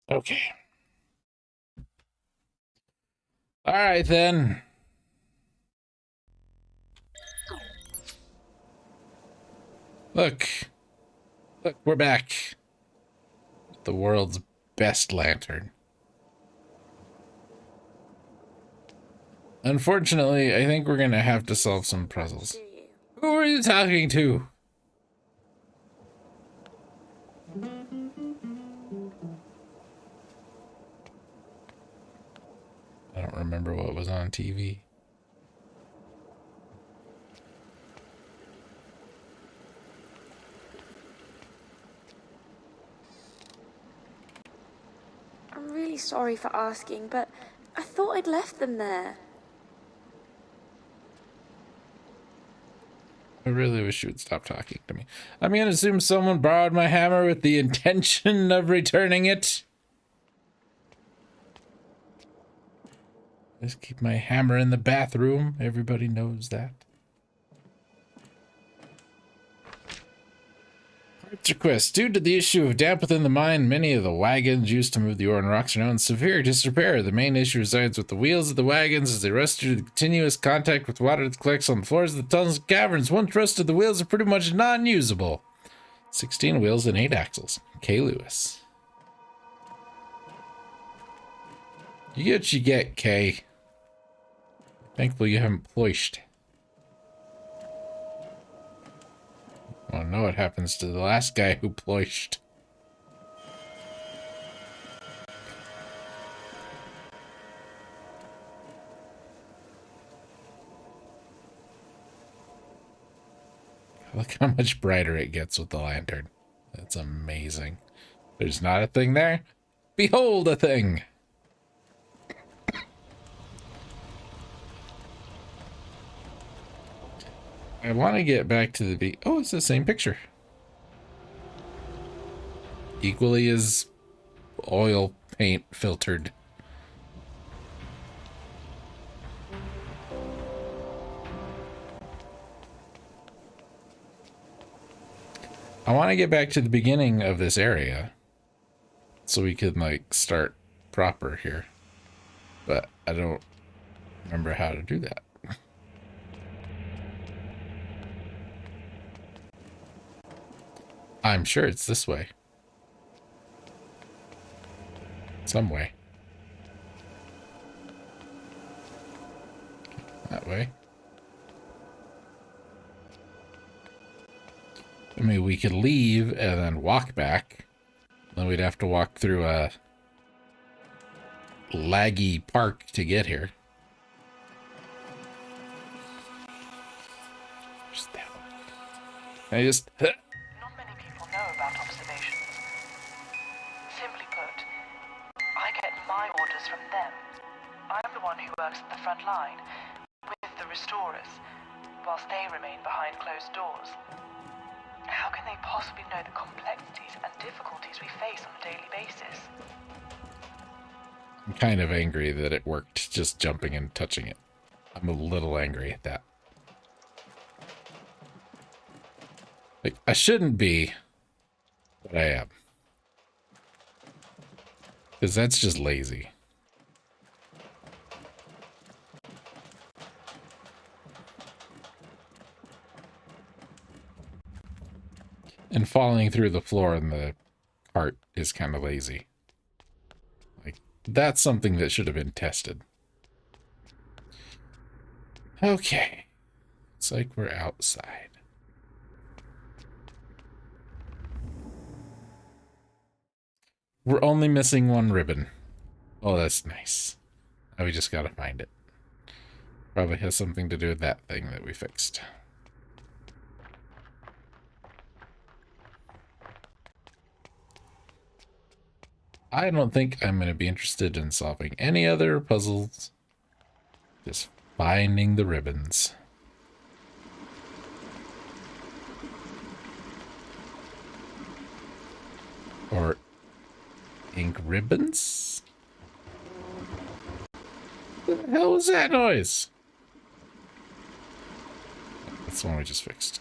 Okay. All right, then. Look. Look, we're back. The world's best lantern. Unfortunately, I think we're gonna have to solve some puzzles. Who are you talking to? I don't remember what was on TV. I'm really sorry for asking, but I thought I'd left them there. I really wish you would stop talking to me. I'm gonna assume someone borrowed my hammer with the intention of returning it. Just keep my hammer in the bathroom. Everybody knows that. Parts request. Due to the issue of damp within the mine, many of the wagons used to move the ore and rocks are now in severe disrepair. The main issue resides with the wheels of the wagons as they rust due to the continuous contact with water that collects on the floors of the tunnels and caverns. Once rusted, the wheels are pretty much non-usable. 16 wheels and 8 axles. K. Lewis. You get what you get, K. Thankfully you haven't ploished. I don't know what happens to the last guy who ploished. Look how much brighter it gets with the lantern. That's amazing. There's not a thing there. Behold a thing. I want to get back to the... Oh, it's the same picture. Equally as oil paint filtered. I want to get back to the beginning of this area so we can like start proper here, but I don't remember how to do that. I'm sure it's this way. Some way. That way. I mean, we could leave and then walk back. Then we'd have to walk through a laggy park to get here. Just that one. I just... Not many people know about observations. Simply put, I get my orders from them. I'm the one who works at the front line, with the restorers, whilst they remain behind closed doors. How can they possibly know the complexities and difficulties we face on a daily basis? I'm kind of angry that it worked just jumping and touching it. I'm a little angry at that. Like, I shouldn't be, but I am. Because that's just lazy. And falling through the floor in the cart is kind of lazy. Like, that's something that should have been tested. Okay. It's like we're outside. We're only missing one ribbon. Oh, that's nice. Now we just gotta find it. Probably has something to do with that thing that we fixed. I don't think I'm going to be interested in solving any other puzzles. Just finding the ribbons. Or ink ribbons? What the hell was that noise? That's the one we just fixed.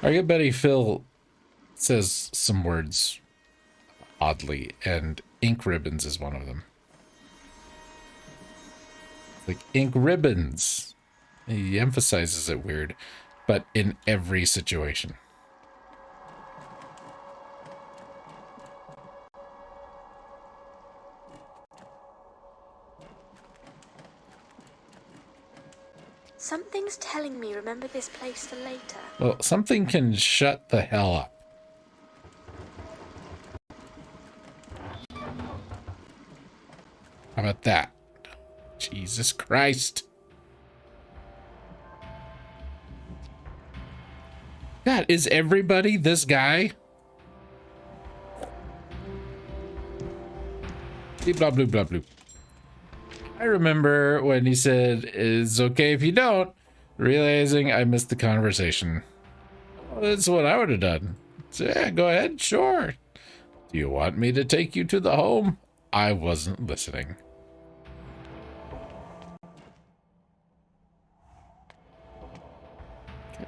Our good buddy Phil says some words oddly, and ink ribbons is one of them. Like ink ribbons. He emphasizes it weird, but in every situation. Something's telling me remember this place for later. Well, something can shut the hell up. How about that? Jesus Christ. God, is everybody this guy? Blah, blah, blah, blah. I remember when he said, it's okay if you don't, realizing I missed the conversation. Well, that's what I would have done. So, yeah, go ahead, sure. Do you want me to take you to the home? I wasn't listening.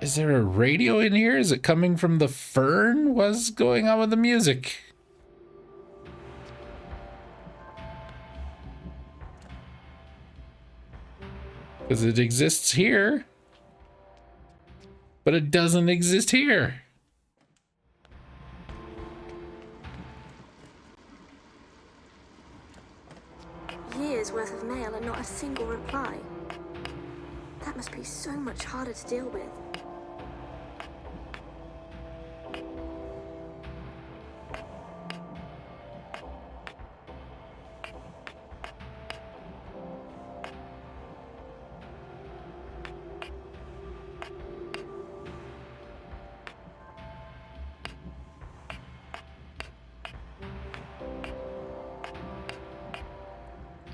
Is there a radio in here? Is it coming from the fern? What's going on with the music? Because it exists here, but it doesn't exist here. Years worth of mail and not a single reply. That must be so much harder to deal with.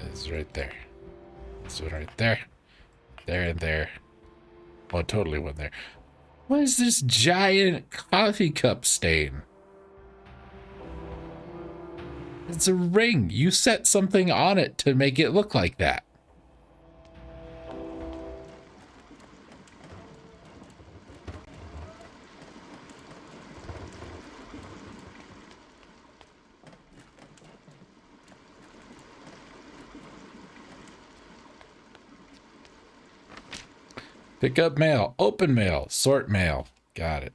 It's right there. It's right there. There and there. Oh, it totally went there. What is this giant coffee cup stain? It's a ring. You set something on it to make it look like that. Pick up mail, open mail, sort mail. Got it.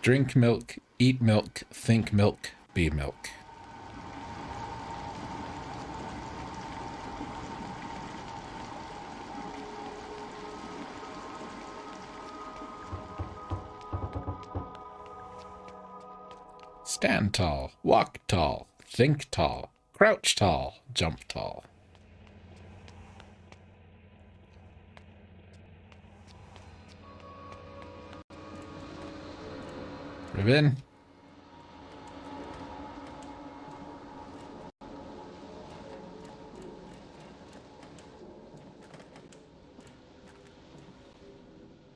Drink milk, eat milk, think milk, be milk. Stand tall, walk tall, think tall, crouch tall, jump tall. Ribbon.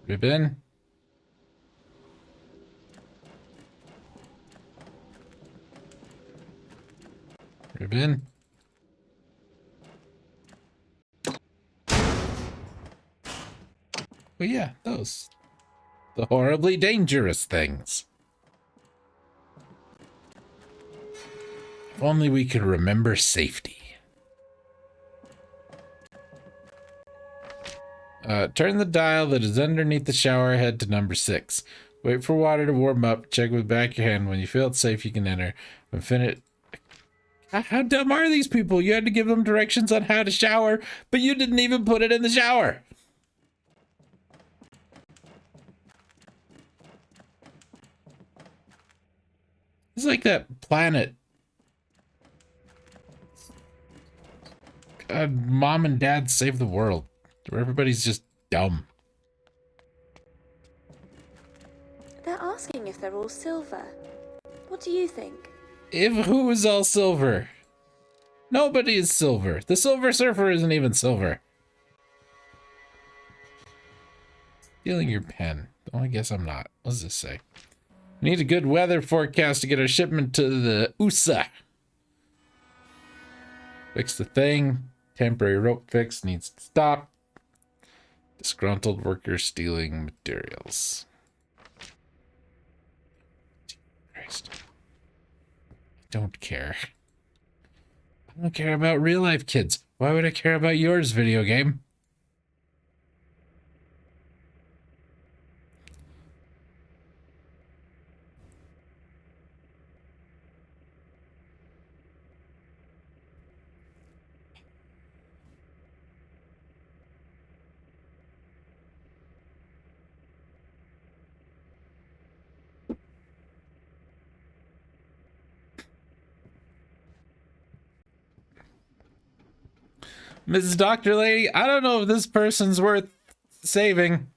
Ribbon. Ribbon. Well, yeah, those. The horribly dangerous things. If only we could remember safety. Turn the dial that is underneath the shower head to number 6. Wait for water to warm up. Check with the back of your hand. When you feel it's safe, you can enter. When finished... How dumb are these people? You had to give them directions on how to shower, but you didn't even put it in the shower. It's like that planet. Mom and Dad save the world, where everybody's just dumb. They're asking if they're all silver. What do you think? If who is all silver? Nobody is silver. The Silver Surfer isn't even silver. Stealing your pen. Oh, I guess I'm not. What does this say? We need a good weather forecast to get our shipment to the USA. Fix the thing. Temporary rope fix needs to stop. Disgruntled worker stealing materials. Christ. don't care. I don't care about real life kids. Why would I care about yours, video game? Mrs. Doctor Lady, I don't know if this person's worth saving.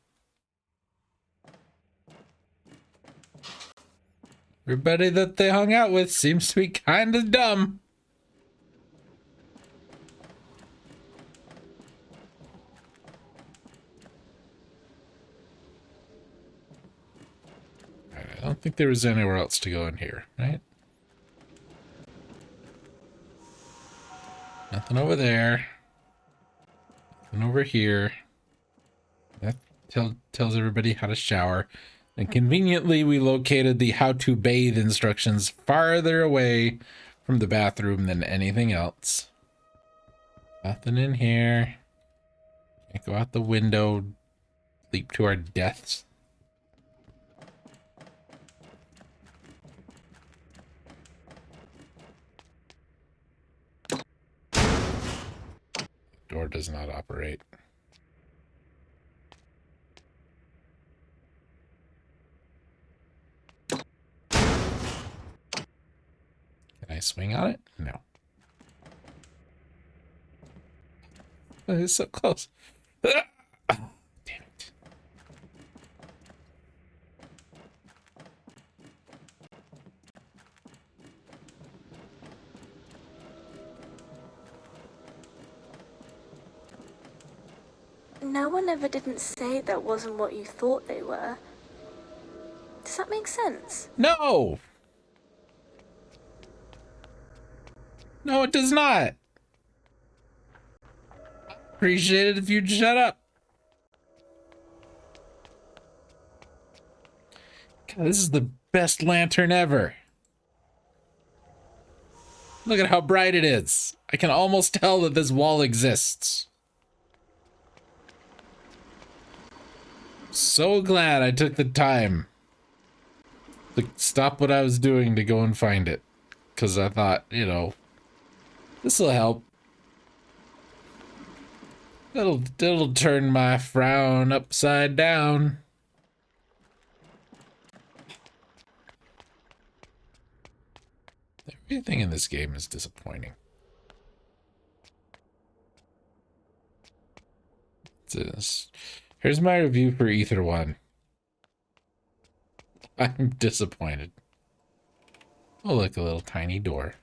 Everybody that they hung out with seems to be kind of dumb. I don't think there was anywhere else to go in here, right? Nothing over there. Nothing over here. That tells everybody how to shower. And conveniently, we located the how to bathe instructions farther away from the bathroom than anything else. Nothing in here. Can't go out the window. Leap to our deaths. Door does not operate. Can I swing on it? No. Oh, it's so close. Damn it. No one ever didn't say that wasn't what you thought they were. Does that make sense? No! No, it does not. Appreciate it if you'd shut up. God, this is the best lantern ever. Look at how bright it is. I can almost tell that this wall exists. So glad I took the time to stop what I was doing to go and find it. Because I thought, you know, this will help. It'll turn my frown upside down. Everything in this game is disappointing. Here's my review for Ether 1. I'm disappointed. Oh, look, a little tiny door.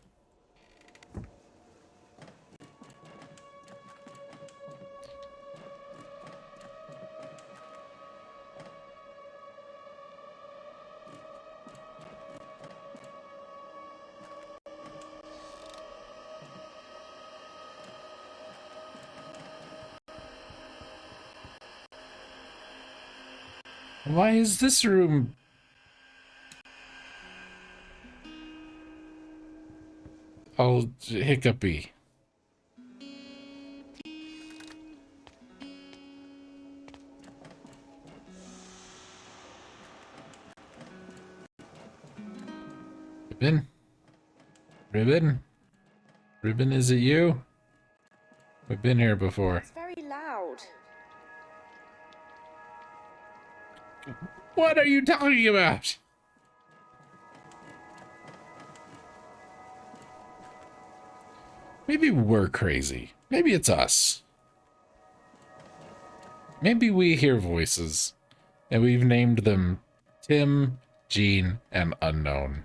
Why is this room all hiccupy? Ribbon? Ribbon? Ribbon, is it you? We've been here before. It's very loud. What are you talking about? Maybe we're crazy. Maybe it's us. Maybe we hear voices, and we've named them Tim, Jean, and Unknown.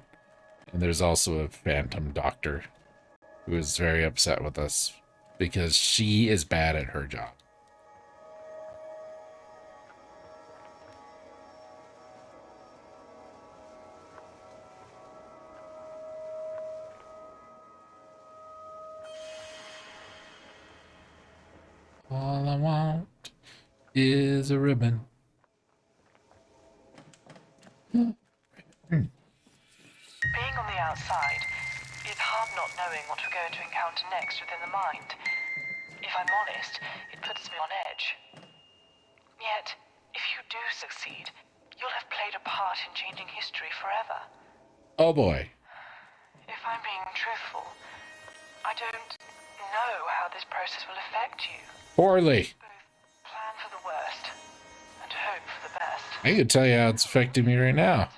And there's also a phantom doctor who is very upset with us because she is bad at her job. All I want is a ribbon. Being on the outside, It's hard not knowing what we're going to encounter next within the mind. If I'm honest, it puts me on edge. Yet, if you do succeed, you'll have played a part in changing history forever. Oh boy. If I'm being truthful, I don't know how this process will affect you. Poorly. Both plan for the worst and hope for the best. I can tell you how it's affecting me right now.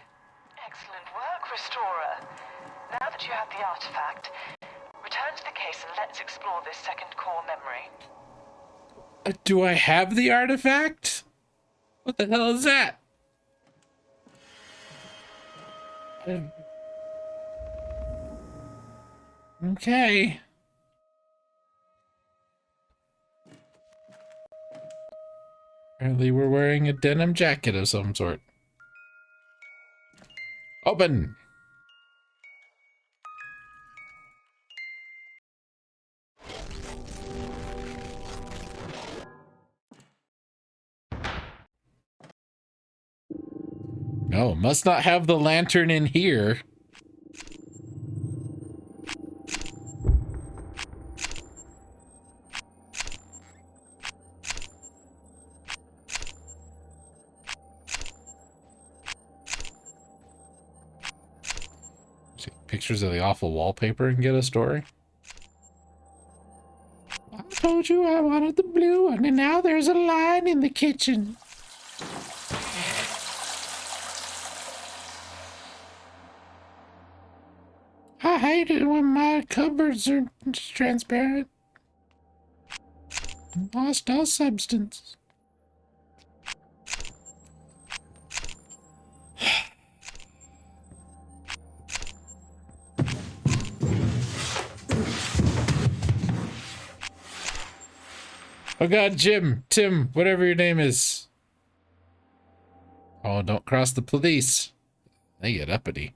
Excellent work, Restorer. Now that you have the artifact, return to the case and let's explore this second core memory. Do I have the artifact? What the hell is that? Okay. Apparently we're wearing a denim jacket of some sort. Open! No, must not have the lantern in here. Take pictures of the awful wallpaper and get a story. I told you I wanted the blue one, and now there's a line in the kitchen. I hate it when my cupboards are transparent. Lost all substance. Oh god, Jim, Tim, whatever your name is. Oh, don't cross the police. They get uppity.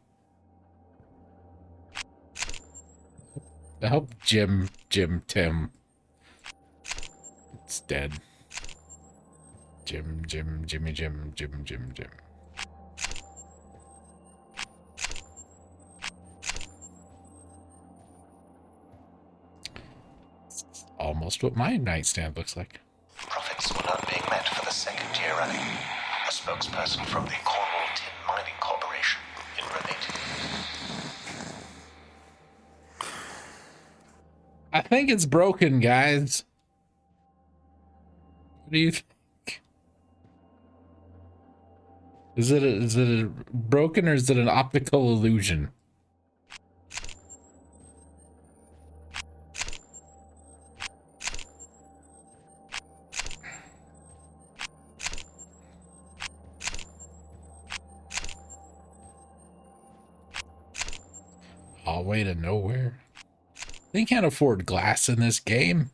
I hope Jim, Tim. It's dead. Jimmy, Jim. It's almost what my nightstand looks like. Profits were not being met for the second year running. A spokesperson from the Cornwall Tin Mining Corporation related. I think it's broken, guys. What do you think? Is it a broken or is it an optical illusion? Hallway to nowhere. They can't afford glass in this game.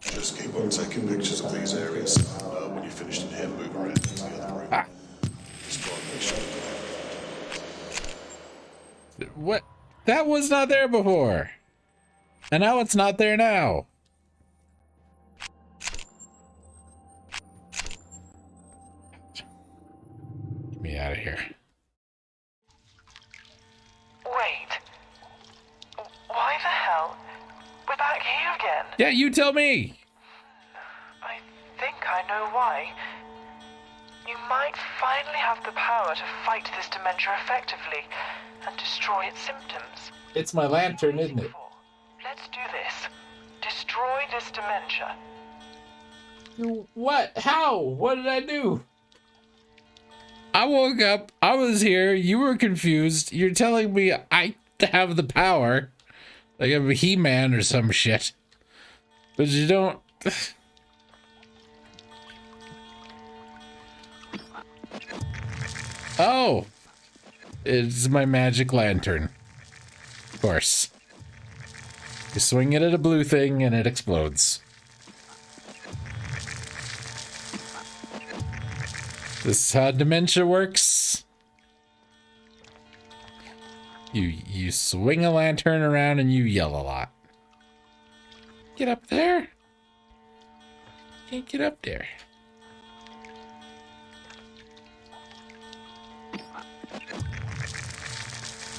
Just keep on taking pictures of these areas. When you're finished in here, move around to the other room. Ah. Just try and make sure you What? That was not there before. And now it's not there now. Get me out of here. Wait. Why the hell? We're back here again. Yeah, you tell me. I think I know why. You might finally have the power to fight this dementia effectively and destroy its symptoms. It's my lantern, isn't it? Let's do this. Destroy this dementia. What? How? What did I do? I woke up, I was here, you were confused. You're telling me I have the power. Like I'm a He-Man or some shit. But you don't... Oh! It's my magic lantern. Of course. You swing it at a blue thing and it explodes. This is how dementia works. You swing a lantern around and you yell a lot. Get up there. Can't get up there.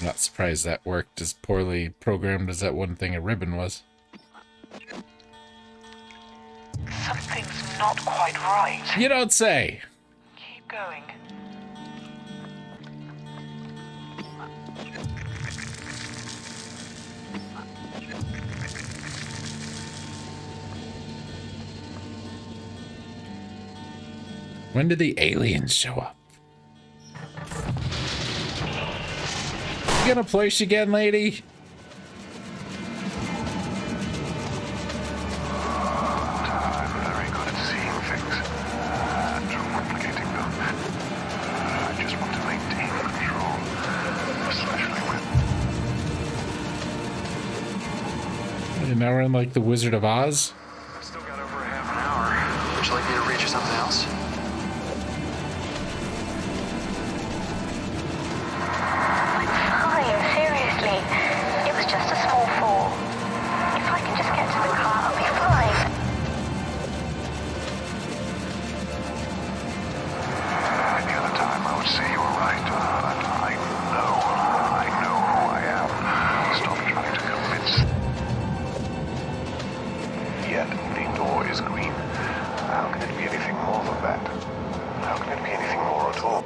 I'm not surprised that worked as poorly programmed as that one thing a ribbon was. Something's not quite right. You don't say! Keep going. When did the aliens show up? You gonna push again, lady? I'm very good at seeing things and replicating them. I just want to maintain control, especially with... And now we're in like the Wizard of Oz? I've still got over half an hour. Would you like me to read you something else? Fine, seriously. It was just a small fall. If I can just get to the car, I'll be fine. Any other time I would say you were right, but I know who I am. Stop trying to convince. Yet the door is green. How can it be anything more than that? How can it be anything more at all?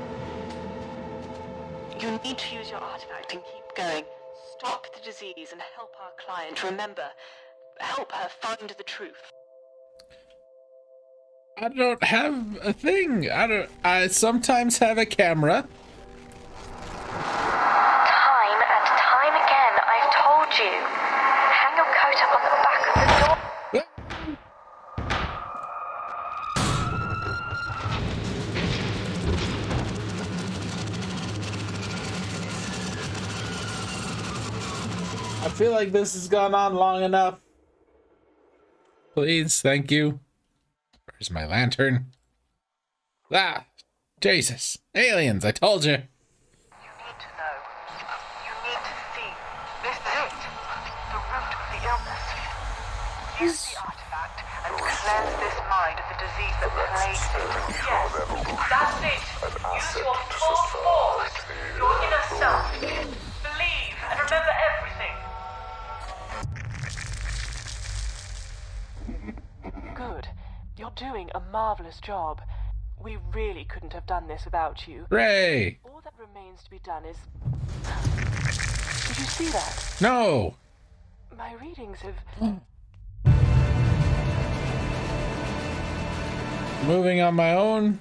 You need to use your artifact and keep going. Stop the disease and help our client. Remember, help her find the truth. I don't have a thing. I sometimes have a camera. Time and time again, I've told you. Hang your coat up on the back of the door. I feel like this has gone on long enough. Please, thank you. Where's my lantern? Ah, Jesus. Aliens, I told you. You need to know. You need to see. This is it. The root of the illness. Use the artifact and cleanse this mind of the disease that plagues it. Yes, that's it. Use your full force. Your inner self. Believe and remember everything. Good. You're doing a marvelous job. We really couldn't have done this without you. Ray! All that remains to be done is... Did you see that? No! My readings have... Moving on my own.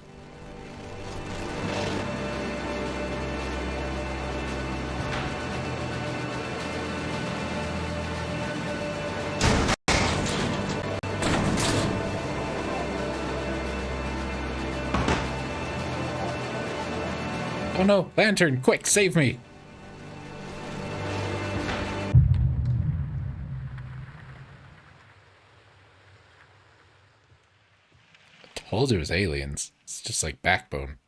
Oh no, lantern, quick, save me. I told you it was aliens. It's just like Backbone.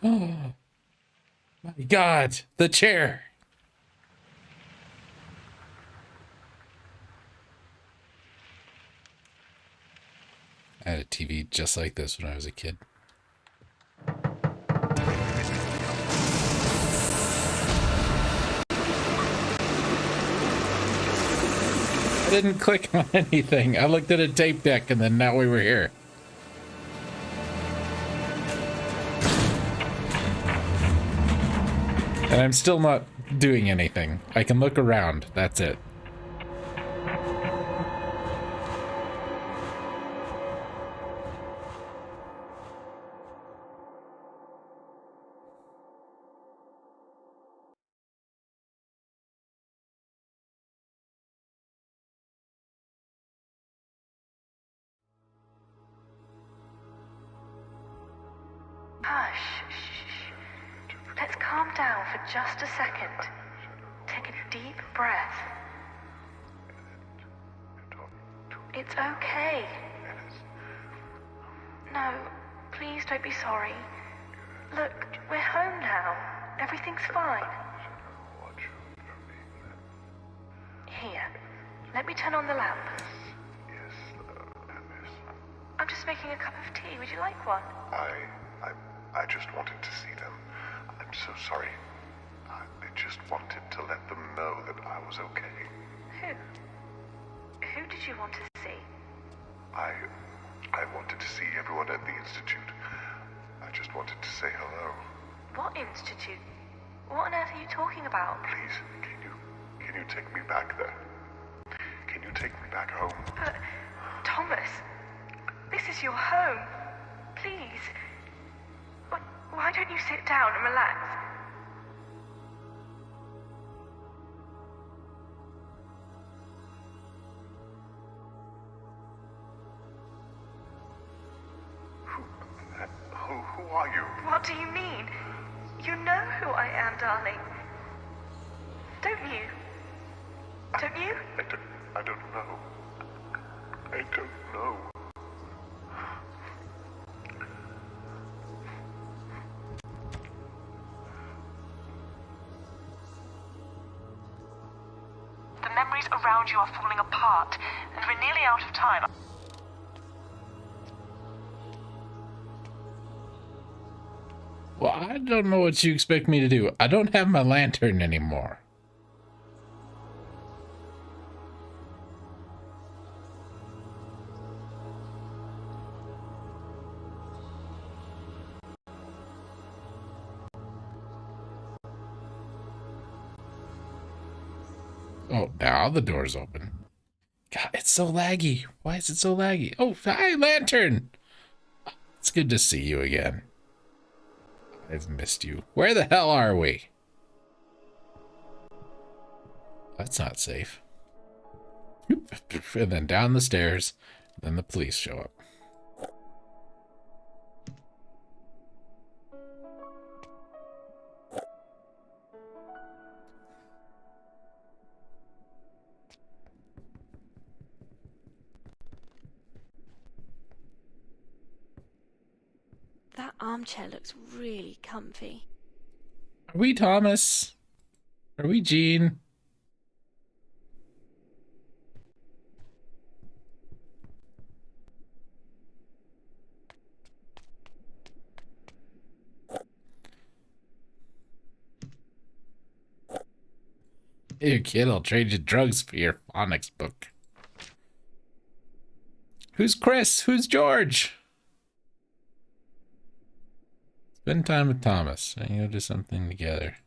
Oh my God, the chair. I had a TV just like this when I was a kid. I didn't click on anything. I looked at a tape deck and then now we were here. And I'm still not doing anything. I can look around. That's it. Hush. Shh. Let's calm down for just a second. Take a deep breath. It's okay. No, please don't be sorry. Look, we're home now. Everything's fine. Here, let me turn on the lamp. I'm just making a cup of tea. Would you like one? I just wanted to see them. I'm so sorry. just wanted to let them know that I was okay. Who? Who did you want to see? I wanted to see everyone at the Institute. I just wanted to say hello. What institute? What on earth are you talking about? Please, can you take me back there? Can you take me back home? But, Thomas, this is your home. Please. Why don't you sit down and relax? Who are you? What do you mean? You know who I am, darling. Don't you? Don't you? I don't know. I don't know. The memories around you are falling apart, and we're nearly out of time. Well, I don't know what you expect me to do. I don't have my lantern anymore. Oh, now the door's open. God, it's so laggy. Why is it so laggy? Oh, hi, lantern. It's good to see you again. I've missed you. Where the hell are we? That's not safe. And then down the stairs. Then the police show up. That armchair looks really comfy. Are we Thomas? Are we Jean? Hey, kid, I'll trade you drugs for your phonics book. Who's Chris? Who's George? Spend time with Thomas. And you'll do something together.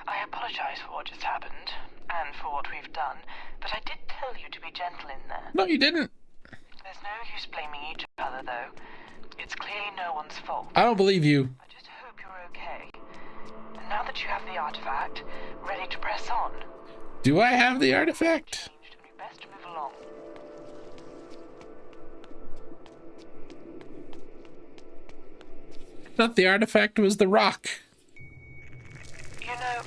I apologize for what just happened, and for what we've done, but I did tell you to be gentle in there. No, you didn't. There's no use blaming each other, though. It's clearly no one's fault. I don't believe you. I just hope you're okay. And now that you have the artifact, ready to press on, Do I have the artifact? changed, and we best move along. I thought the artifact was the rock. You know,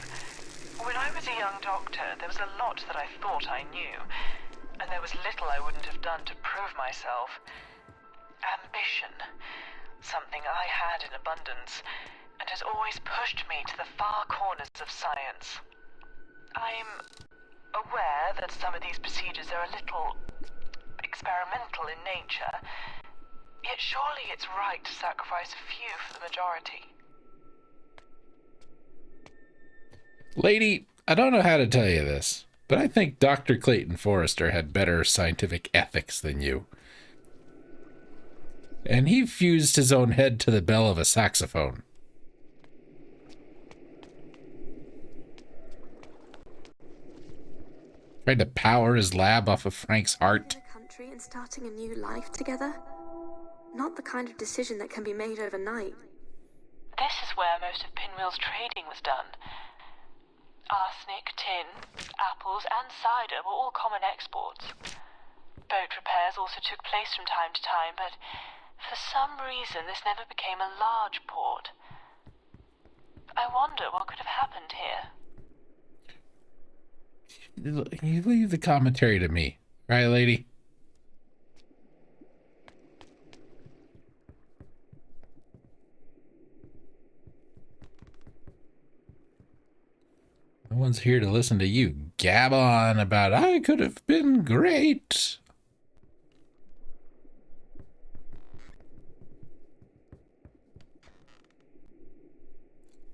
when I was a young doctor, there was a lot that I thought I knew, and there was little I wouldn't have done to prove myself. Ambition, something I had in abundance, and has always pushed me to the far corners of science. I'm aware that some of these procedures are a little experimental in nature, yet surely it's right to sacrifice a few for the majority. Lady, I don't know how to tell you this, but I think Dr. Clayton Forrester had better scientific ethics than you. And he fused his own head to the bell of a saxophone. Tried to power his lab off of Frank's heart. In a country and starting a new life together? Not the kind of decision that can be made overnight. This is where most of Pinwheel's trading was done. Arsenic, tin, apples, and cider were all common exports. Boat repairs also took place from time to time, but for some reason this never became a large port. I wonder what could have happened here. You leave the commentary to me, right, lady? No one's here to listen to you gab on about I could have been great.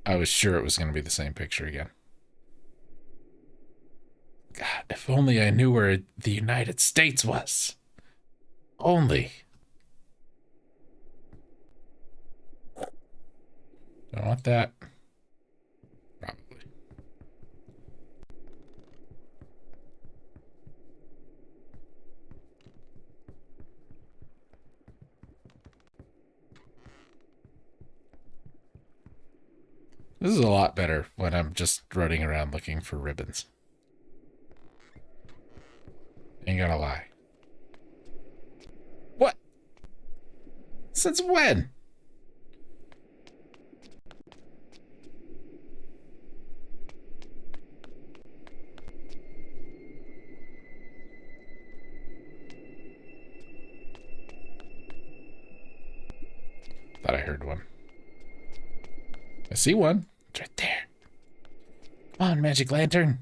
I was sure it was going to be the same picture again. God, if only I knew where the United States was. Only. Don't want that. Probably. This is a lot better when I'm just running around looking for ribbons. Ain't gonna lie. What? Since when? Thought I heard one. I see one. It's right there. Come on, magic lantern.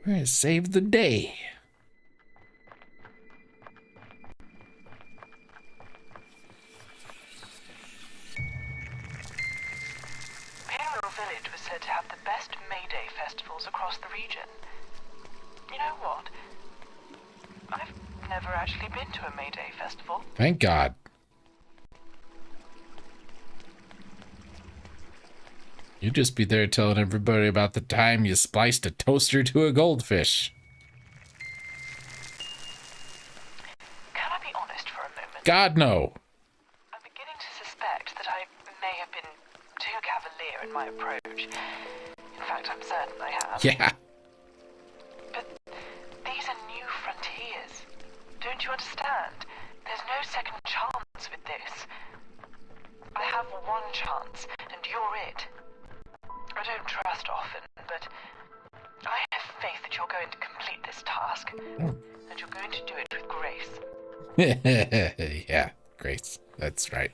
We're gonna save the day. Imperial Village was said to have the best May Day festivals across the region. You know what? I've never actually been to a May Day festival. Thank God. You'd just be there telling everybody about the time you spliced a toaster to a goldfish. Can I be honest for a moment? God, no. I'm beginning to suspect that I may have been too cavalier in my approach. In fact, I'm certain I have. Yeah. But these are new frontiers. Don't you understand? There's no second chance with this. I have one chance, and you're it. I don't trust often, but I have faith that you're going to complete this task, and you're going to do it with grace. Yeah, Grace. That's right.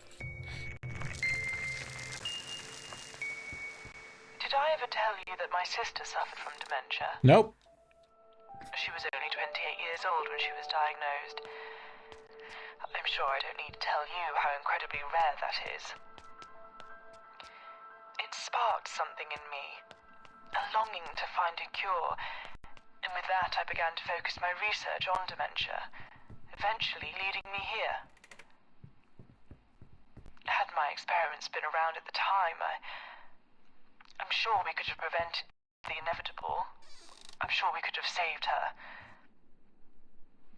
Did I ever tell you that my sister suffered from dementia? Nope. She was only 28 years old when she was diagnosed. I'm sure I don't need to tell you how incredibly rare that is. It sparked something in me, a longing to find a cure, and with that I began to focus my research on dementia, eventually leading me here. Had my experiments been around at the time, I'm sure we could have prevented the inevitable. I'm sure we could have saved her.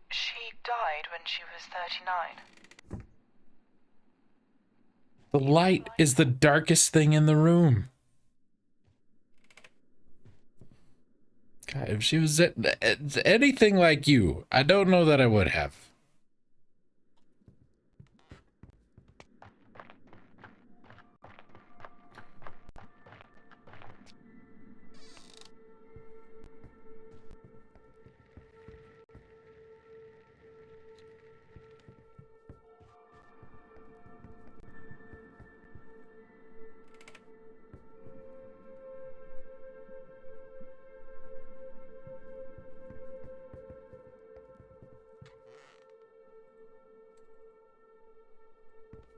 She died when she was 39. The light is the darkest thing in the room. God, if she was anything like you, I don't know that I would have.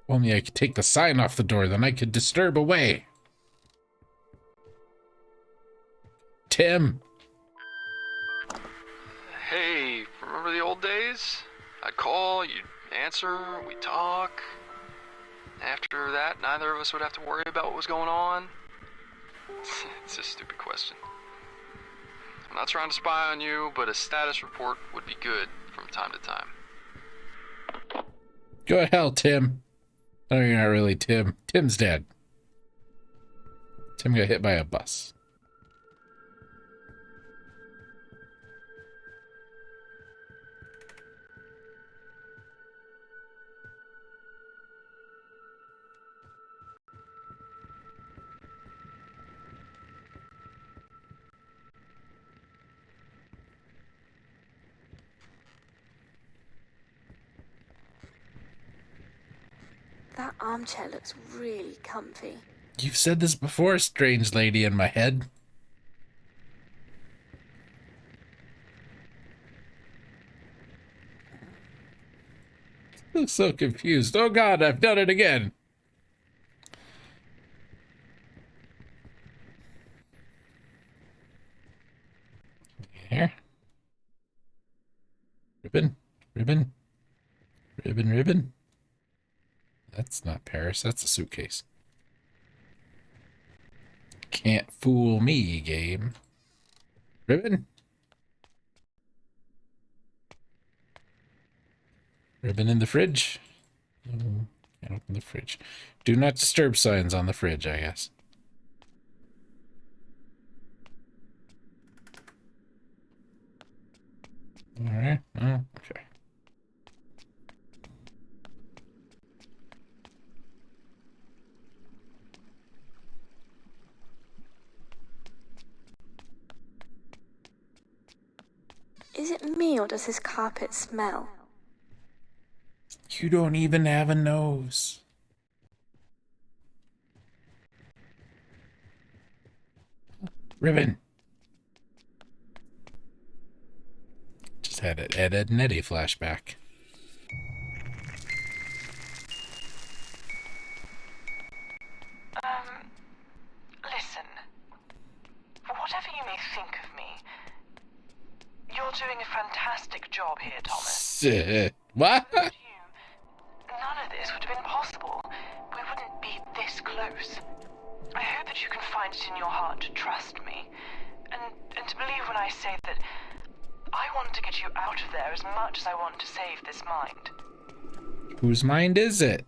Only I could take the sign off the door, then I could disturb away. Tim. Hey, remember the old days? I'd call, you'd answer, we'd talk. After that, neither of us would have to worry about what was going on. It's a stupid question. I'm not trying to spy on you, but a status report would be good from time to time. Go to hell, Tim. No, you're not really Tim. Tim's dead. Tim got hit by a bus. That armchair looks really comfy. You've said this before, strange lady in my head. I'm so confused. Oh God, I've done it again. Here. Ribbon, ribbon, ribbon, ribbon. That's not Paris. That's a suitcase. Can't fool me, game. Ribbon. Ribbon in the fridge. Can't open the fridge. Do not disturb signs on the fridge, I guess. Alright. Oh, okay. Is it me or does this carpet smell? You don't even have a nose. Ribbon. Just had an Ed, Ed and Eddie flashback. Listen. Whatever you may think of me, you're doing a fantastic job here, Thomas. What? Without you, none of this would have been possible. We wouldn't be this close. I hope that you can find it in your heart to trust me, and to believe when I say that I want to get you out of there as much as I want to save this mind. Whose mind is it?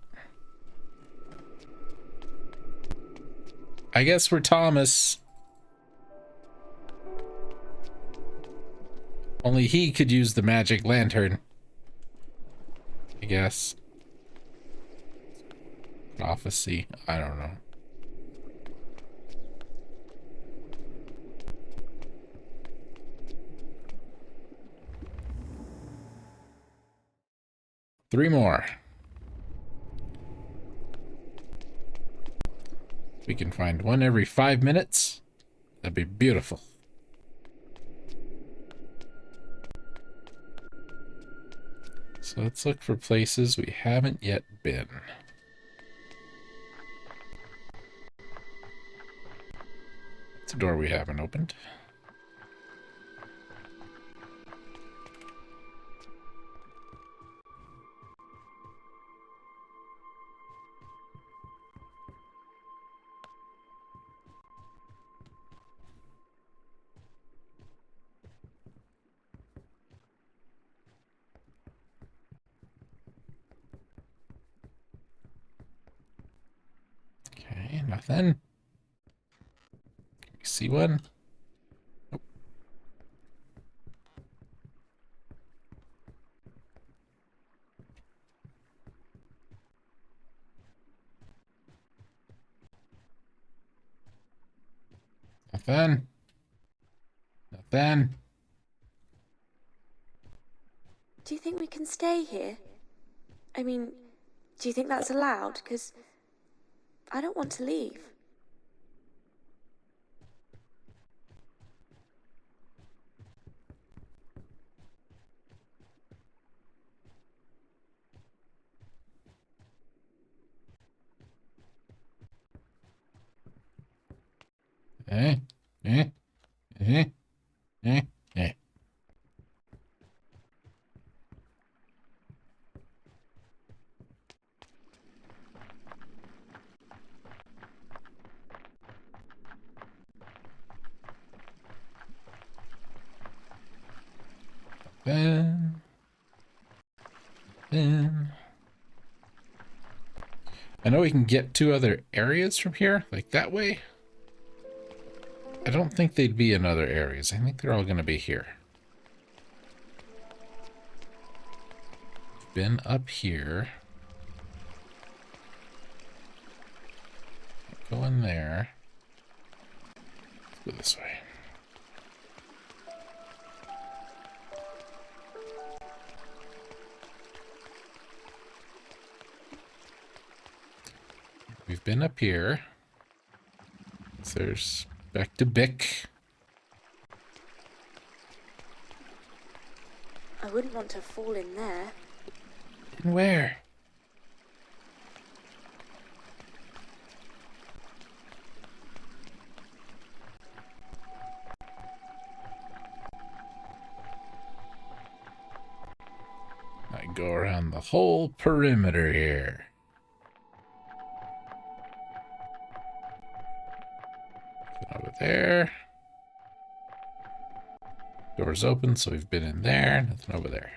I guess we're Thomas. Only he could use the magic lantern. I guess. Prophecy. I don't know. Three more. We can find one every 5 minutes. That'd be beautiful. So let's look for places we haven't yet been. It's a door we haven't opened. Okay, nothing. Can we see one? Nope. Nothing. Nothing. Do you think we can stay here? I mean, do you think that's allowed? Because I don't want to leave. Eh? Eh? Eh? Eh? Eh? Then. I know we can get to other areas from here, like that way. I don't think they'd be in other areas. I think they're all going to be here. Been up here. Go in there. Let's go this way. We've been up here. So there's back to Bick. I wouldn't want to fall in there. Where? I go around the whole perimeter here. Over there. Door's open, so we've been in there. Nothing over there.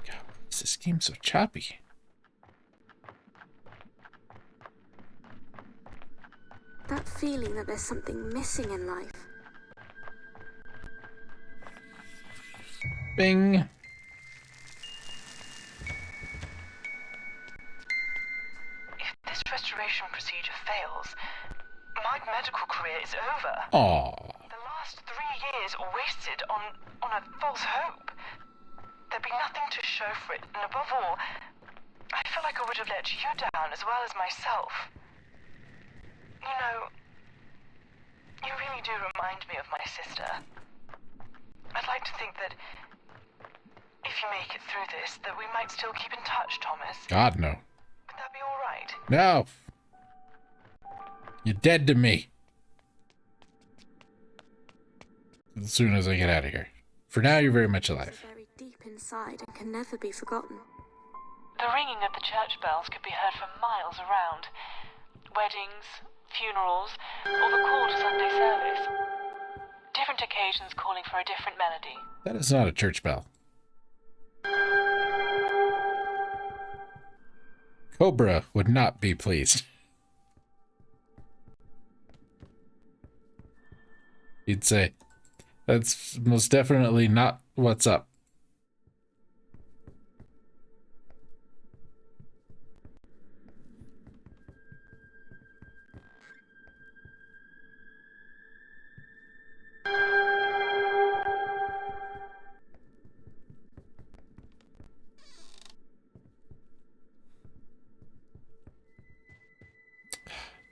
God, why is this game so choppy? That feeling that there's something missing in life. Bing. If this restoration procedure fails, my medical career is over. Aw. The last 3 years wasted on a false hope. There'd be nothing to show for it, and above all, I feel like I would have let you down as well as myself. You know, you really do remind me of my sister. I'd like to think that if you make it through this, that we might still keep in touch, Thomas. God, no. Would that be all right? No. You're dead to me. As soon as I get out of here. For now, you're very much alive. It's buried deep inside and can never be forgotten. The ringing of the church bells could be heard for miles around. Weddings, funerals, or the call to Sunday service. Different occasions calling for a different melody. That is not a church bell. Cobra would not be pleased. He'd say, that's most definitely not what's up.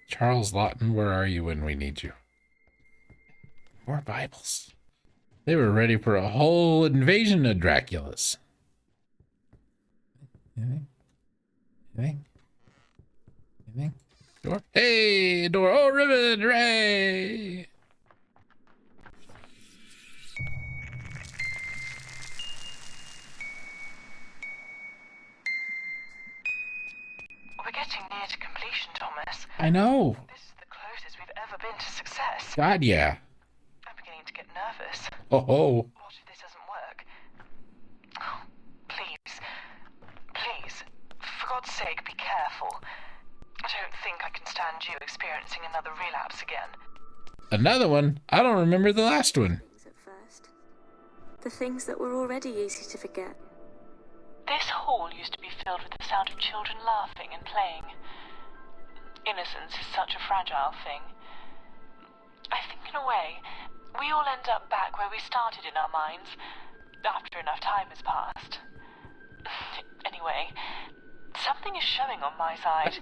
Charles Lawton, where are you when we need you? More Bibles. They were ready for a whole invasion of Draculas. Anything? Anything? Anything? Door? Hey, door. Oh, ribbon. Hooray. We're getting near to completion, Thomas. I know. This is the closest we've ever been to success. God, yeah. I'm beginning to get nervous. Oh. What if this doesn't work? Oh, please. Please. For God's sake, be careful. I don't think I can stand you experiencing another relapse again. Another one? I don't remember the last one. Things at first. The things that were already easy to forget. This hall used to be filled with the sound of children laughing and playing. Innocence is such a fragile thing. I think in a way, we all end up back where we started in our minds, after enough time has passed. Anyway, something is showing on my side,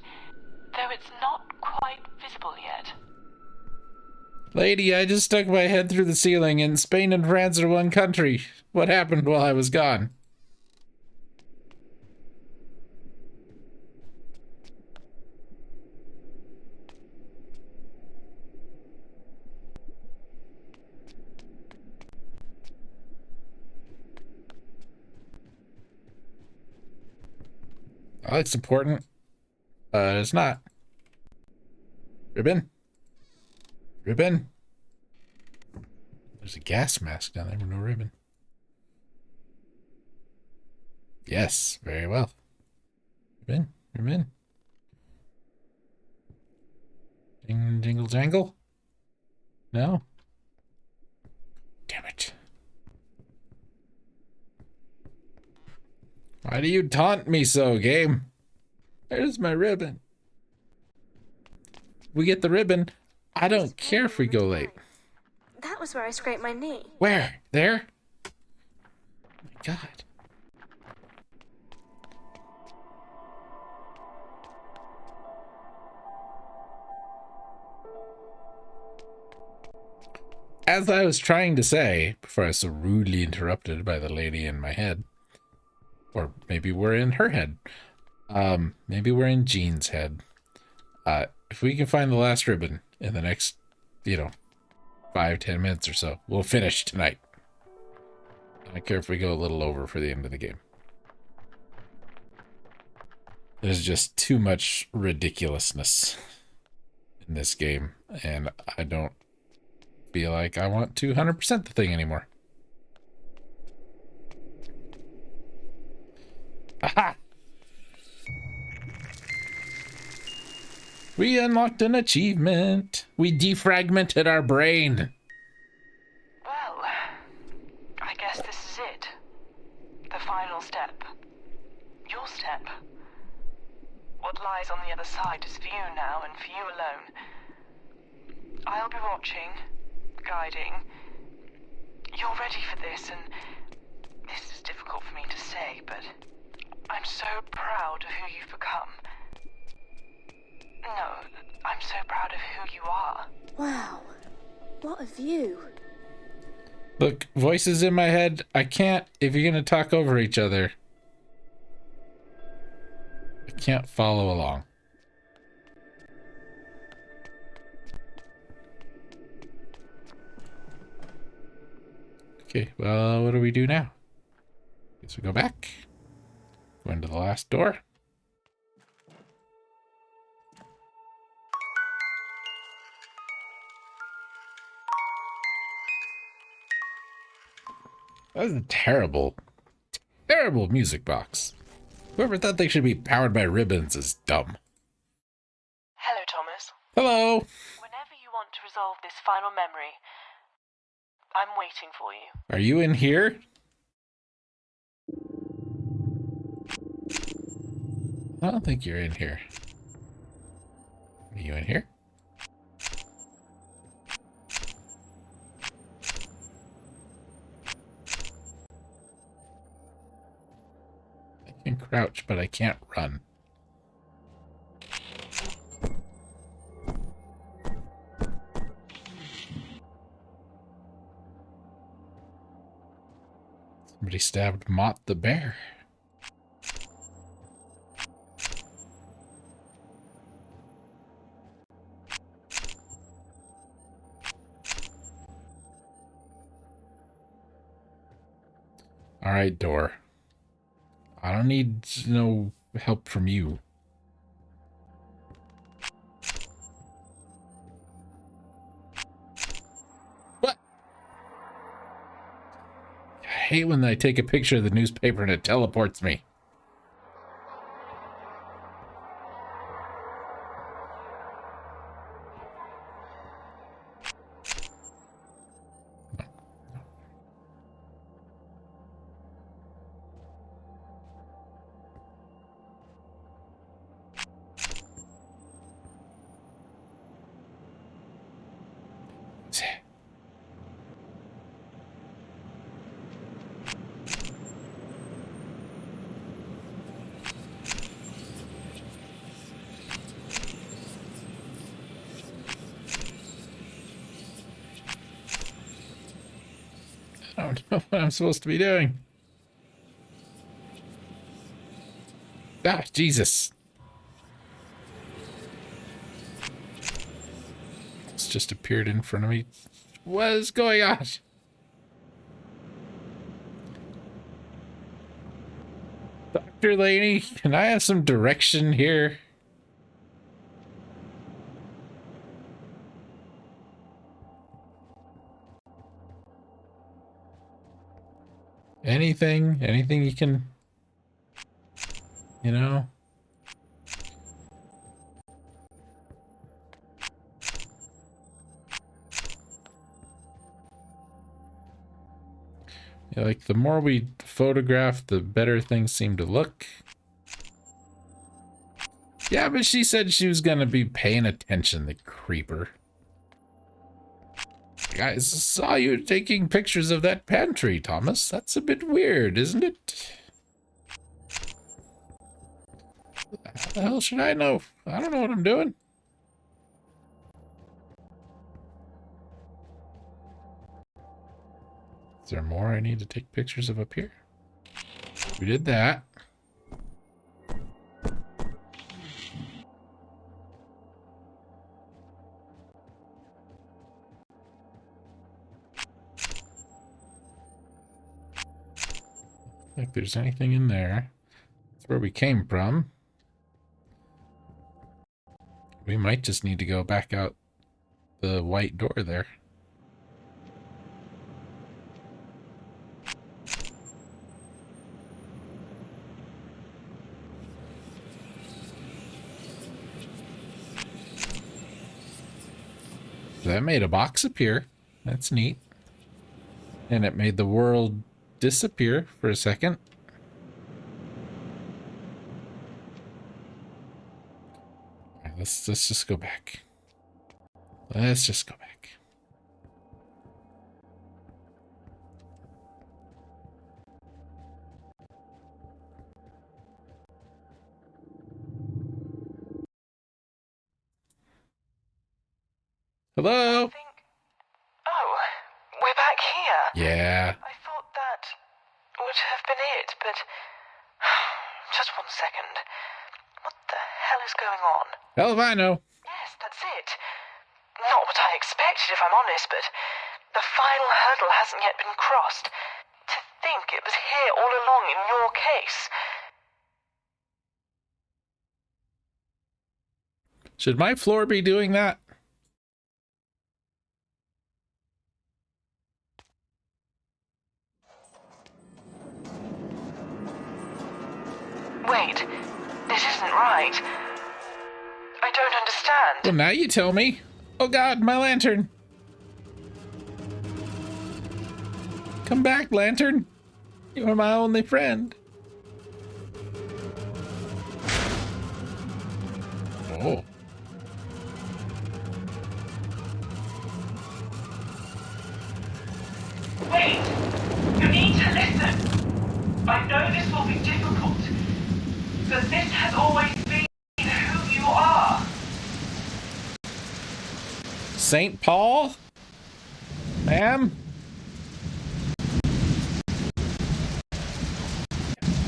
though it's not quite visible yet. Lady, I just stuck my head through the ceiling, and Spain and France are one country. What happened while I was gone? Oh, it's important. It's not. Ribbon? Ribbon? There's a gas mask down there with no ribbon. Yes, very well. Ribbon? Ribbon? Ding, jingle, jangle? No? Damn it. Why do you taunt me so, game? There's my ribbon. We get the ribbon. I don't care if we go late. That was where I scraped my knee. Where? There? Oh my God. as I was trying to say, before I was so rudely interrupted by the lady in my head, or maybe we're in her head, maybe we're in Jean's head. If we can find the last ribbon in the next, 5-10 minutes or so, we'll finish tonight. I don't care if we go a little over for the end of the game. There's just too much ridiculousness in this game, and I don't feel like I want to 100% the thing anymore. Aha! We unlocked an achievement. We defragmented our brain. Well, I guess this is it. The final step. Your step. What lies on the other side is for you now and for you alone. I'll be watching, guiding. You're ready for this, and this is difficult for me to say, but I'm so proud of who you've become. No, I'm so proud of who you are. Wow, what a view. Look, voices in my head, I can't, if you're going to talk over each other, I can't follow along. Okay, well, what do we do now? Guess we go back. Go into the last door. That was a terrible, terrible music box. Whoever thought they should be powered by ribbons is dumb. Hello, Thomas. Hello. Whenever you want to resolve this final memory, I'm waiting for you. Are you in here? I don't think you're in here. Are you in here? I can crouch, but I can't run. Somebody stabbed Mott the bear. All right, door. I don't need no help from you. What? I hate when I take a picture of the newspaper and it teleports me. I don't know what I'm supposed to be doing. Ah, Jesus. It's just appeared in front of me. What is going on? Dr. Laney, can I have some direction here? Anything you can, you know? Yeah, like the more we photograph, the better things seem to look. Yeah, but she said she was gonna be paying attention, the creeper. Guys, saw you taking pictures of that pantry, Thomas. That's a bit weird, isn't it? How the hell should I know? I don't know what I'm doing. Is there more I need to take pictures of up here? We did that. If there's anything in there. That's where we came from. We might just need to go back out the white door there. That made a box appear. That's neat. And it made the world disappear for a second. All right, let's just go back. Let's just go back. Hello? Oh, we're back here. Yeah. I thought that would have been it, but just one second. What the hell is going on? Hell if I know. Yes, that's it. Not what I expected, if I'm honest, but the final hurdle hasn't yet been crossed. To think it was here all along in your case. Should my floor be doing that? Wait, this isn't right. I don't understand. Well, now you tell me. Oh God, my lantern. Come back, lantern. You are my only friend. Oh. Wait! You need to listen! I know this will be difficult, but this has always been who you are. St. Paul? Ma'am?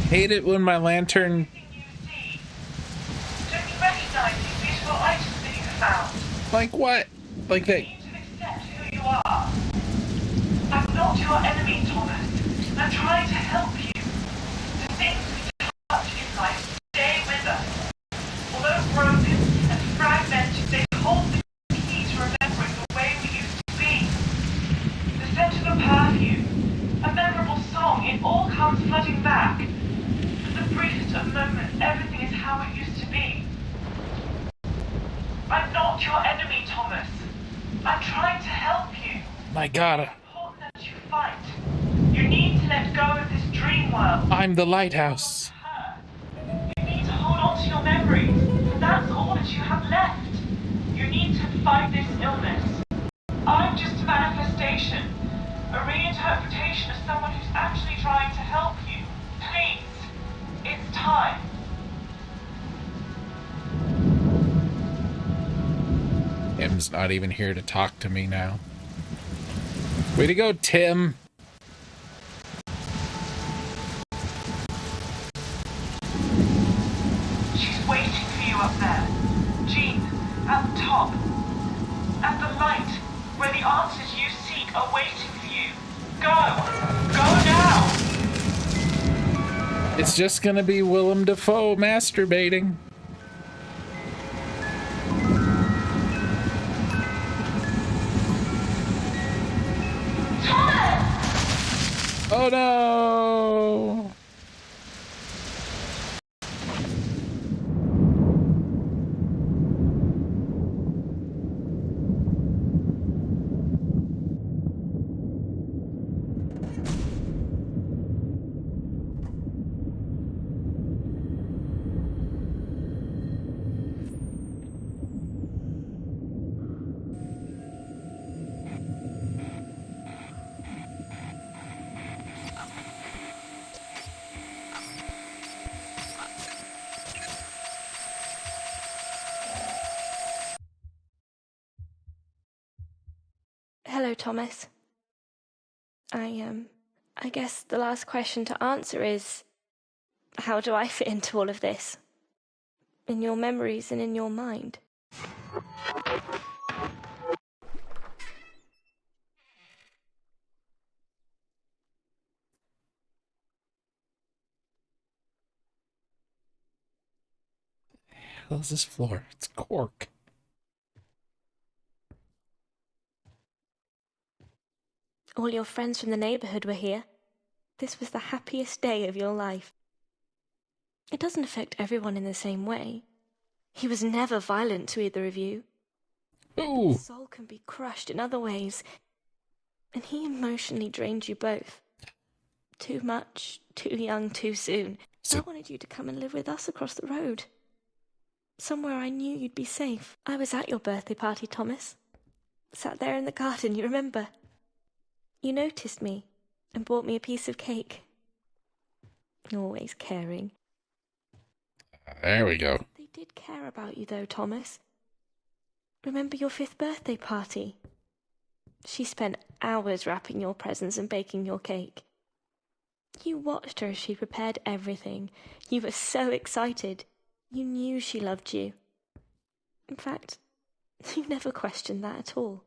Hate it when my lantern... Everything you see. Don't you recognize these beautiful items that you found? Like what? Like You that... need to accept who you are. I'm not your enemy, Thomas. I'm trying to help you. The things we touch in life stay with us. Although broken and fragmented, they hold the key to remembering the way we used to be. The scent of a perfume, a memorable song, it all comes flooding back. For the briefest of moments, everything is how it used to be. I'm not your enemy, Thomas. I'm trying to help you. My God. It's important that you fight. You need to let go of this dream world. I'm the lighthouse. You need to hold on to your memories. That's all that you have left. You need to fight this illness. I'm just a manifestation, a reinterpretation of someone who's actually trying to help you. Please, it's time. Tim's not even here to talk to me now. Way to go, Tim. She's waiting for you up there. Jean, at the top. At the light, where the answers you seek are waiting for you. Go! Go now! It's just gonna be Willem Dafoe masturbating. Oh no! Hello, Thomas. I guess the last question to answer is, how do I fit into all of this? In your memories and in your mind? How's this floor? It's cork. All your friends from the neighborhood were here. This was the happiest day of your life. It doesn't affect everyone in the same way. He was never violent to either of you. Ooh. His soul can be crushed in other ways, and he emotionally drained you both. Too much, too young, too soon. I wanted you to come and live with us across the road. Somewhere I knew you'd be safe. I was at your birthday party, Thomas. Sat there in the garden, you remember? You noticed me and bought me a piece of cake. Always caring. There we go. They did care about you, though, Thomas. Remember your 5th birthday party? She spent hours wrapping your presents and baking your cake. You watched her as she prepared everything. You were so excited. You knew she loved you. In fact, you never questioned that at all.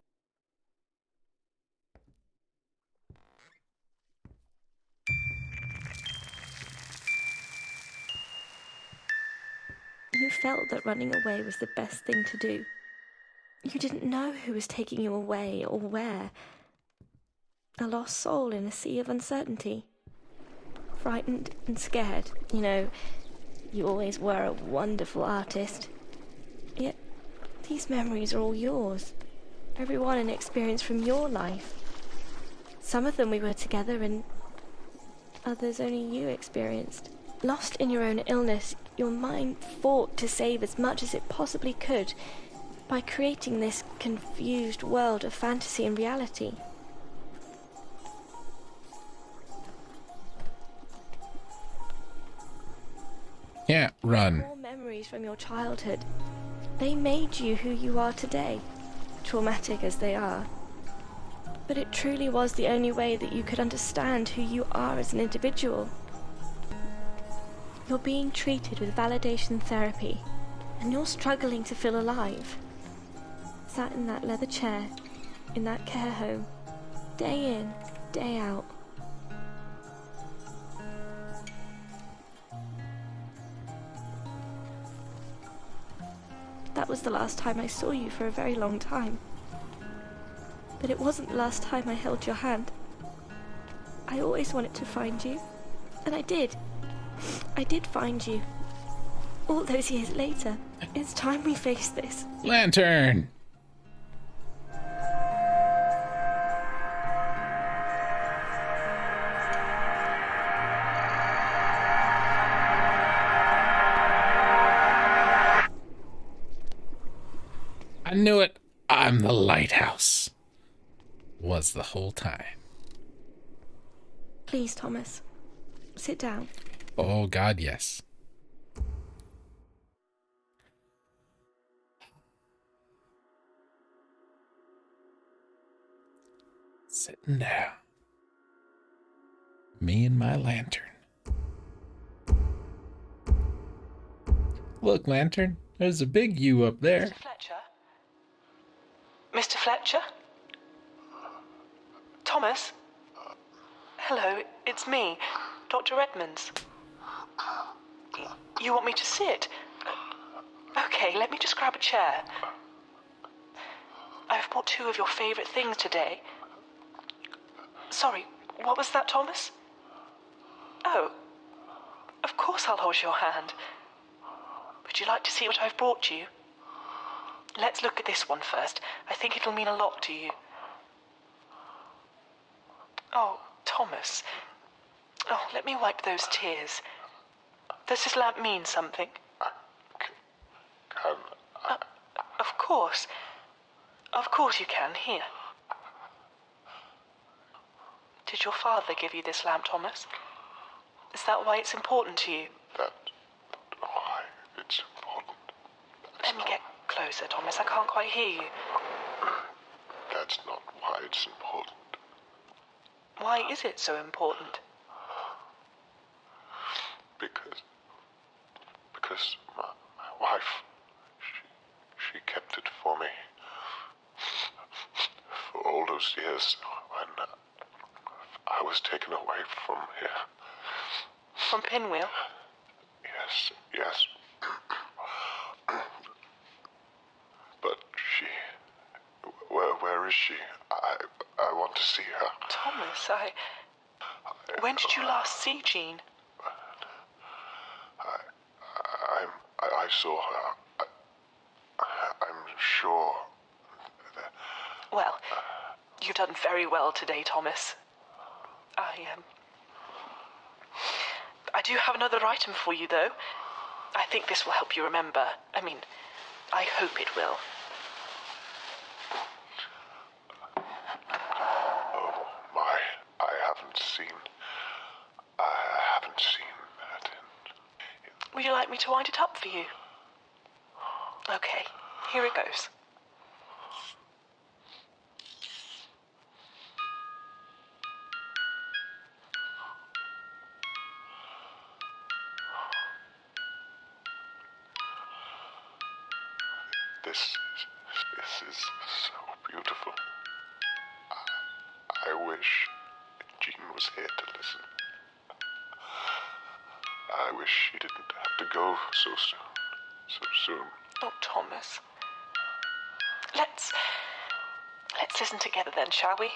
You felt that running away was the best thing to do. You didn't know who was taking you away or where. A lost soul in a sea of uncertainty. Frightened and scared. You know, you always were a wonderful artist. Yet, these memories are all yours. Every one an experience from your life. Some of them we were together and others only you experienced. Lost in your own illness, your mind fought to save as much as it possibly could by creating this confused world of fantasy and reality. Can't run. All memories from your childhood, they made you who you are today, traumatic as they are. But it truly was the only way that you could understand who you are as an individual. You're being treated with validation therapy, and you're struggling to feel alive. Sat in that leather chair, in that care home, day in, day out. That was the last time I saw you for a very long time. But it wasn't the last time I held your hand. I always wanted to find you, and I did. I did find you. All those years later, it's time we face this. Lantern! I knew it. I'm the lighthouse. Was the whole time. Please, Thomas, sit down. Oh, God, yes. Sitting down. Me and my lantern. Look, Lantern, there's a big U up there. Mr. Fletcher? Mr. Fletcher? Thomas? Hello, it's me, Dr. Edmonds. You want me to sit? Okay, let me just grab a chair. I've brought 2 of your favorite things today. Sorry, what was that, Thomas? Oh, of course I'll hold your hand. Would you like to see what I've brought you? Let's look at this one first. I think it'll mean a lot to you. Oh, Thomas. Oh, let me wipe those tears. Does this lamp mean something? Of course. Of course you can. Here. Did your father give you this lamp, Thomas? Is that why it's important to you? That's why it's important. Let me get closer, Thomas. I can't quite hear you. That's not why it's important. Why is it so important? Because my wife, she kept it for me. For all those years when I was taken away from here. From Pinwheel? Yes. But she... Where is she? I want to see her. Thomas, when did you last see Jean? I saw her. I'm sure that... Well, you've done very well today, Thomas. I do have another item for you, though. I think this will help you remember. I mean, I hope it will. Oh, my. I haven't seen that in... Would you like me to wind it up for you? Okay, here it goes. This is so beautiful. I wish Jean was here to listen. I wish she didn't have to go so soon. Oh, Thomas. Let's listen together then, shall we?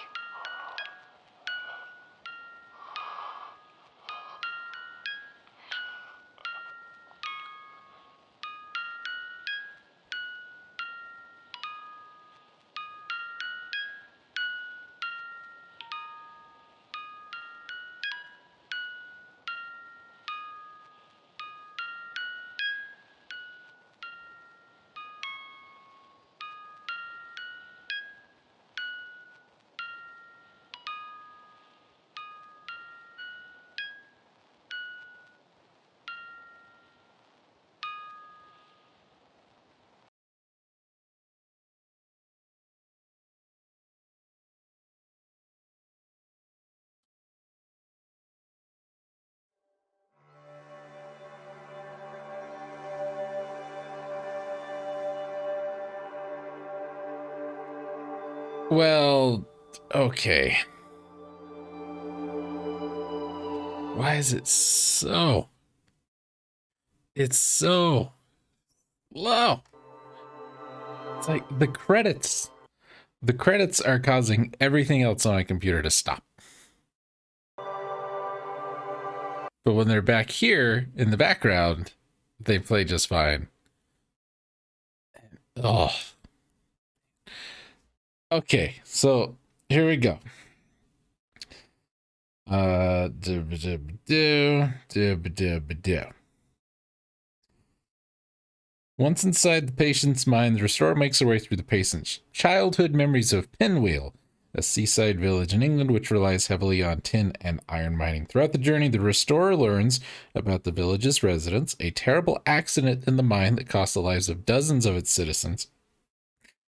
Well, okay. Why is it so? It's so low. It's like the credits. The credits are causing everything else on my computer to stop. But when they're back here in the background, they play just fine. Oh. Okay, so here we go. Once inside the patient's mind, the restorer makes her way through the patient's childhood memories of Pinwheel, a seaside village in England which relies heavily on tin and iron mining. Throughout the journey, the restorer learns about the village's residents, a terrible accident in the mine that cost the lives of dozens of its citizens,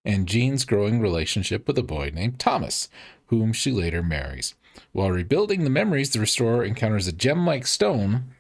and Jean's growing relationship with a boy named Thomas, whom she later marries. While rebuilding the memories, the restorer encounters a gem-like stone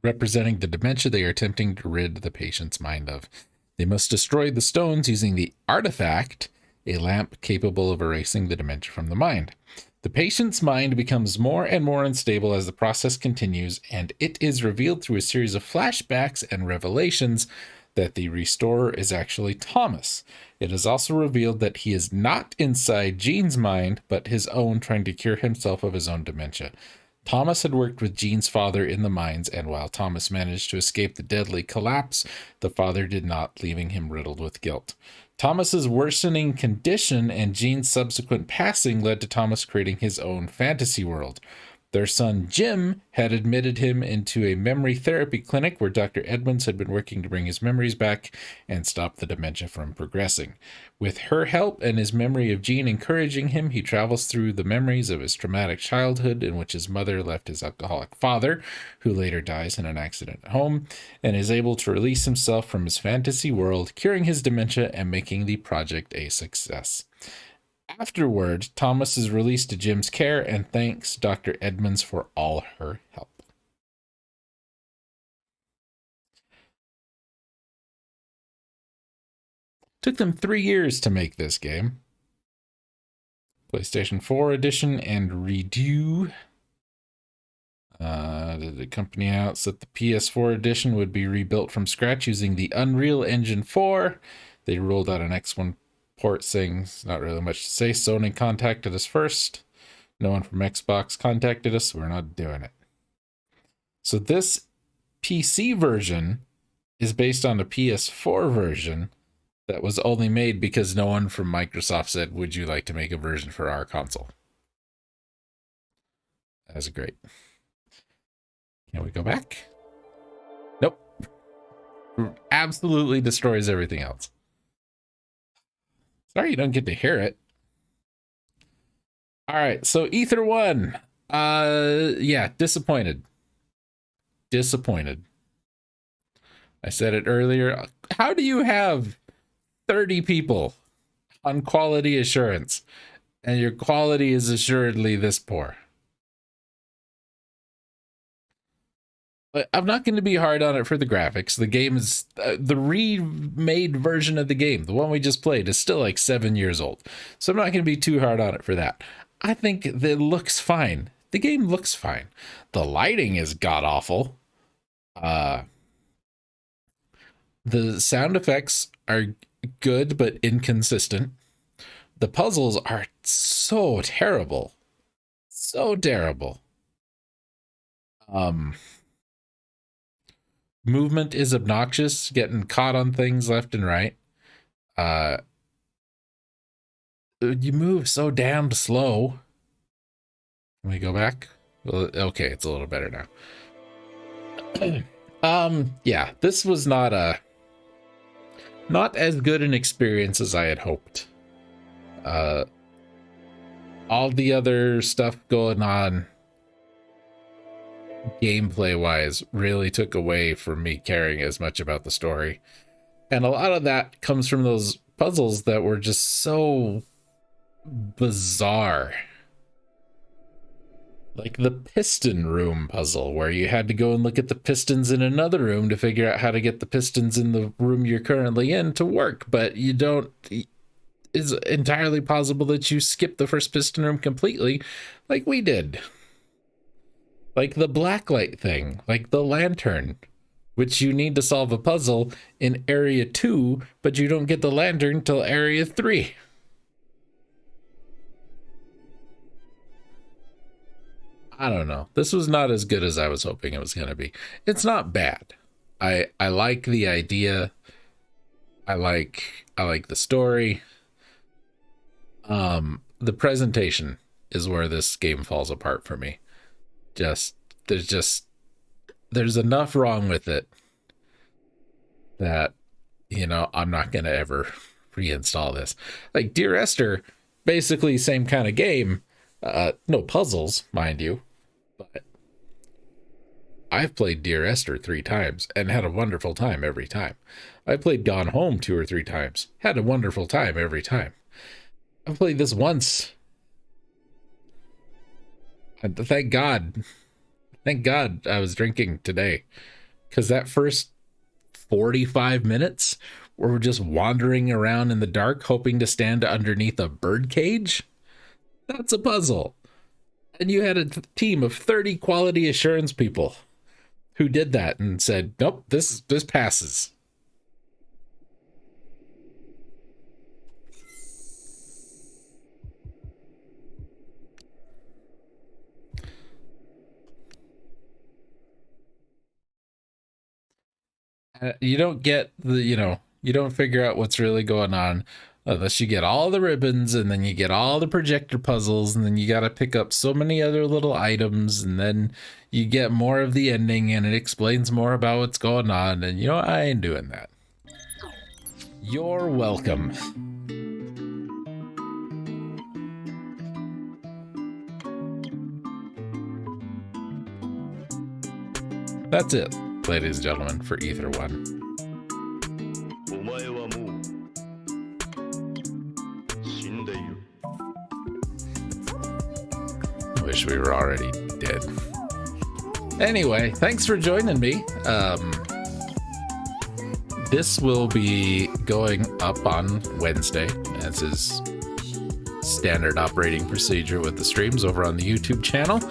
representing the dementia they are attempting to rid the patient's mind of. They must destroy the stones using the artifact, a lamp capable of erasing the dementia from the mind. The patient's mind becomes more and more unstable as the process continues, and it is revealed through a series of flashbacks and revelations that the restorer is actually Thomas. It is also revealed that he is not inside Jean's mind, but his own, trying to cure himself of his own dementia. Thomas had worked with Jean's father in the mines, and while Thomas managed to escape the deadly collapse, the father did not, leaving him riddled with guilt. Thomas's worsening condition and Jean's subsequent passing led to Thomas creating his own fantasy world. Their son Jim had admitted him into a memory therapy clinic where Dr. Edmonds had been working to bring his memories back and stop the dementia from progressing. With her help and his memory of Jean encouraging him, he travels through the memories of his traumatic childhood in which his mother left his alcoholic father, who later dies in an accident at home, and is able to release himself from his fantasy world, curing his dementia and making the project a success. Afterward, Thomas is released to Jim's care and thanks Dr. Edmonds for all her help. Took them 3 years to make this game. PlayStation 4 edition and redo. The company announced that the PS4 edition would be rebuilt from scratch using the Unreal Engine 4. They rolled out an X1 port saying it's not really much to say. Sony contacted us first. No one from Xbox contacted us, so we're not doing it. So this PC version is based on a PS4 version that was only made because no one from Microsoft said, would you like to make a version for our console? That's great. Can we go back? Nope. Absolutely destroys everything else. Sorry you don't get to hear it. All right, so Ether 1. Yeah, disappointed. Disappointed. I said it earlier. How do you have 30 people on quality assurance and your quality is assuredly this poor? But I'm not going to be hard on it for the graphics. The game is the remade version of the game. The one we just played is still like 7 years old. So I'm not going to be too hard on it for that. I think that it looks fine. The game looks fine. The lighting is god awful. The sound effects are good but inconsistent. The puzzles are so terrible. So terrible. Movement is obnoxious, getting caught on things left and right. You move so damn slow. Can we go back? Well, okay, it's a little better now. Yeah, this was not as good an experience as I had hoped. All the other stuff going on gameplay wise really took away from me caring as much about the story. And a lot of that comes from those puzzles that were just so bizarre. Like the piston room puzzle, where you had to go and look at the pistons in another room to figure out how to get the pistons in the room you're currently in to work, but you don't. It's entirely possible that you skip the first piston room completely, like we did. Like the blacklight thing, like the lantern, which you need to solve a puzzle in area 2, but you don't get the lantern till area 3. I don't know. This was not as good as I was hoping it was going to be. It's not bad. I like the idea. I like the story. The presentation is where this game falls apart for me. There's enough wrong with it that, I'm not going to ever reinstall this. Like Dear Esther, basically same kind of game. No puzzles, mind you. But I've played Dear Esther 3 times and had a wonderful time every time. I played Gone Home 2 or 3 times, had a wonderful time every time. I've played this once. And thank God I was drinking today, because that first 45 minutes where we're just wandering around in the dark hoping to stand underneath a bird cage, that's a puzzle. And you had a team of 30 quality assurance people who did that and said, nope, this passes. You don't get you don't figure out what's really going on unless you get all the ribbons, and then you get all the projector puzzles, and then you got to pick up so many other little items, and then you get more of the ending and it explains more about what's going on. And I ain't doing that. You're welcome. That's it, ladies and gentlemen, for Ether 1. お前はもう死んでいる。wish we were already dead. Anyway, thanks for joining me. This will be going up on Wednesday, as is standard operating procedure with the streams over on the YouTube channel.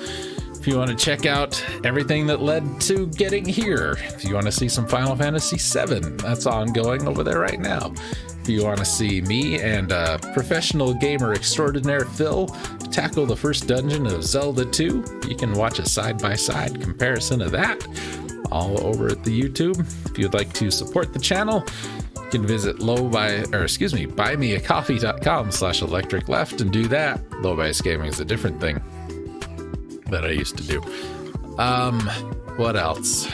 If you want to check out everything that led to getting here, if you want to see some Final Fantasy VII, that's ongoing over there right now. If you want to see me and professional gamer extraordinaire Phil tackle the first dungeon of Zelda 2, you can watch a side-by-side comparison of that all over at the YouTube. If you'd like to support the channel, you can visit buymeacoffee.com/electricleft and do that. Low Bias Gaming is a different thing that I used to do. What else?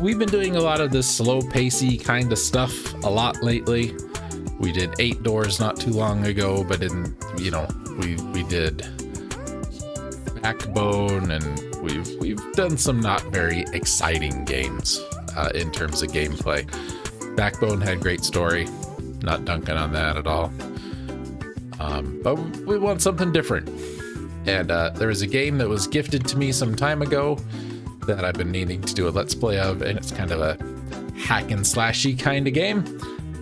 We've been doing a lot of this slow pacey kind of stuff a lot lately. We did 8 Doors not too long ago, but we did Backbone, and we've done some not very exciting games in terms of gameplay. Backbone had great story, not dunking on that at all. But we want something different. And there was a game that was gifted to me some time ago that I've been needing to do a Let's Play of, and it's kind of a hack and slashy kind of game,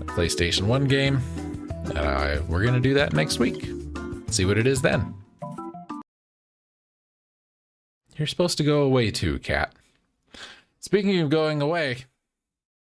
a PlayStation 1 game. We're going to do that next week. See what it is then. You're supposed to go away too, Cat. Speaking of going away,